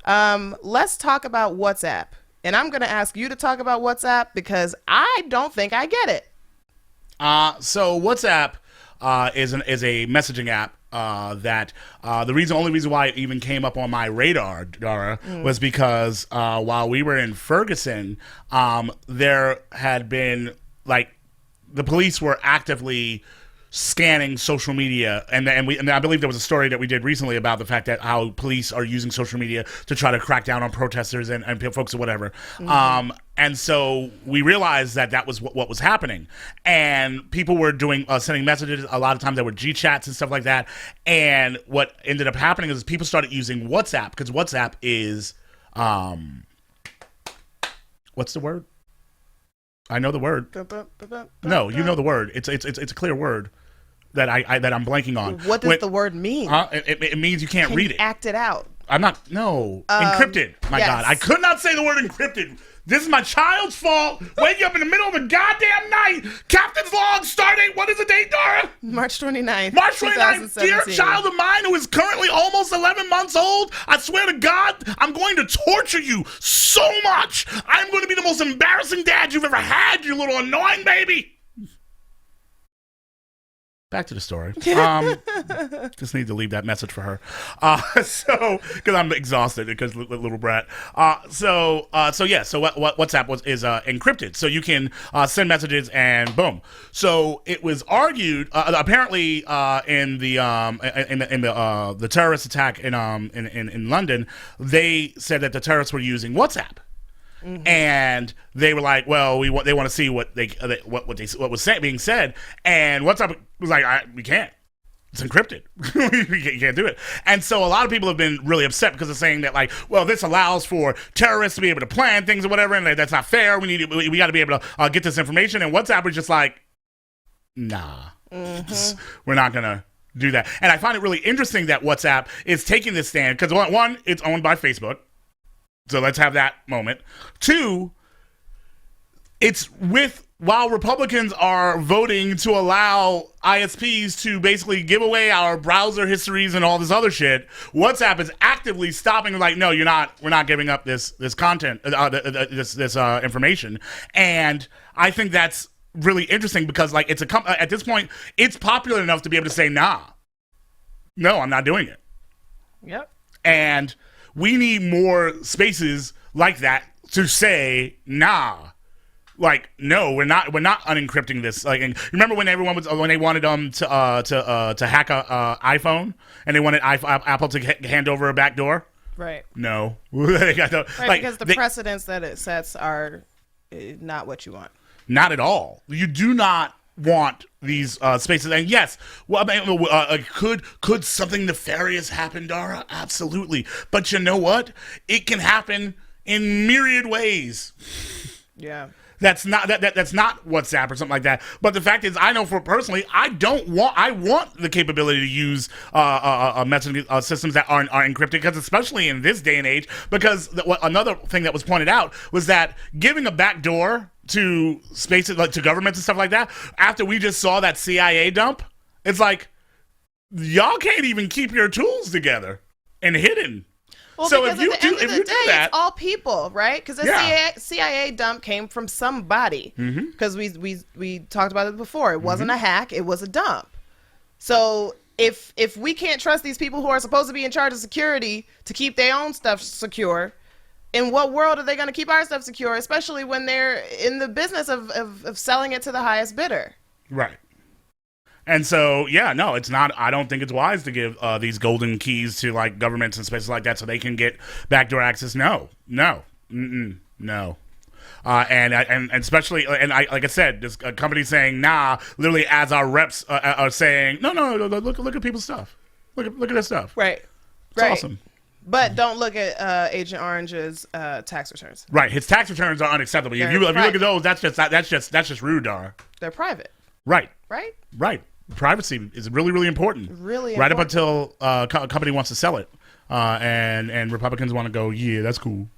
Let's talk about WhatsApp. And I'm going to ask you to talk about WhatsApp because I don't think I get it. So WhatsApp is a messaging app that the only reason why it even came up on my radar, Dara, was because while we were in Ferguson, there had been like the police were actively scanning social media, and I believe there was a story that we did recently about the fact that how police are using social media to try to crack down on protesters and folks or whatever. And so we realized that was what was happening, and people were doing sending messages. A lot of times there were G chats and stuff like that. And what ended up happening is people started using WhatsApp because WhatsApp is what's the word? I know the word. No, you know the word. It's a clear word that I'm blanking on. What does the word mean? It means you can't read it. Act it out. I'm not. No, encrypted. My God, I could not say the word encrypted. This is my child's fault. Waking up in the middle of the goddamn night. Captain's log starting. What is the date, Dara? March 29th. March 29th. Dear child of mine who is currently almost 11 months old, I swear to God, I'm going to torture you so much. I'm going to be the most embarrassing dad you've ever had, you little annoying baby. Back to the story. Just need to leave that message for her. So, because I'm exhausted because little brat. So WhatsApp is encrypted, so you can send messages and boom. So it was argued apparently in the terrorist attack in London, they said that the terrorists were using WhatsApp. Mm-hmm. And they were like, well, they want to see what was being said, and WhatsApp was like, we can't. It's encrypted. You can't do it. And so a lot of people have been really upset because they're saying that, like, well, this allows for terrorists to be able to plan things or whatever, and that's not fair. We got to be able to get this information. And WhatsApp is just like, nah, we're not gonna do that. And I find it really interesting that WhatsApp is taking this stand because one, it's owned by Facebook. So let's have that moment. Two, while Republicans are voting to allow ISPs to basically give away our browser histories and all this other shit, WhatsApp is actively stopping. Like, no, we're not giving up this content, this information. And I think that's really interesting because, like, at this point, it's popular enough to be able to say, nah, no, I'm not doing it. Yep. And we need more spaces like that to say, nah, like, no, we're not unencrypting this. Like, and remember when they wanted to hack a iPhone and they wanted Apple to hand over a backdoor? Right. No. Because the precedents that it sets are not what you want. Not at all. You do not want these spaces. And yes, well, I mean, could something nefarious happen, Dara? Absolutely. But you know what? It can happen in myriad ways. Yeah. That's not WhatsApp or something like that. But the fact is, I know personally, I want the capability to use messaging systems that aren't encrypted, because especially in this day and age, because another thing that was pointed out was that giving a backdoor to spaces, like to governments and stuff like that, after we just saw that CIA dump, it's like, y'all can't even keep your tools together and hidden. Well, so because at the end of the day, it's all people, right? Because the CIA dump came from somebody. Because we talked about it before. It wasn't a hack. It was a dump. So if we can't trust these people who are supposed to be in charge of security to keep their own stuff secure, in what world are they going to keep our stuff secure, especially when they're in the business of selling it to the highest bidder? Right. And so, yeah, no, it's not. I don't think it's wise to give these golden keys to like governments and spaces like that so they can get backdoor access. No. And especially, and like I said, this company saying nah, literally as our reps are saying no. Look at people's stuff. Look at their stuff. Right. It's awesome. But don't look at Agent Orange's tax returns. Right, his tax returns are unacceptable. If you look at those, that's just rude, Dara. They're private. Right. Privacy is really, really important. Really important. Right up until a company wants to sell it, and Republicans want to go, yeah, that's cool.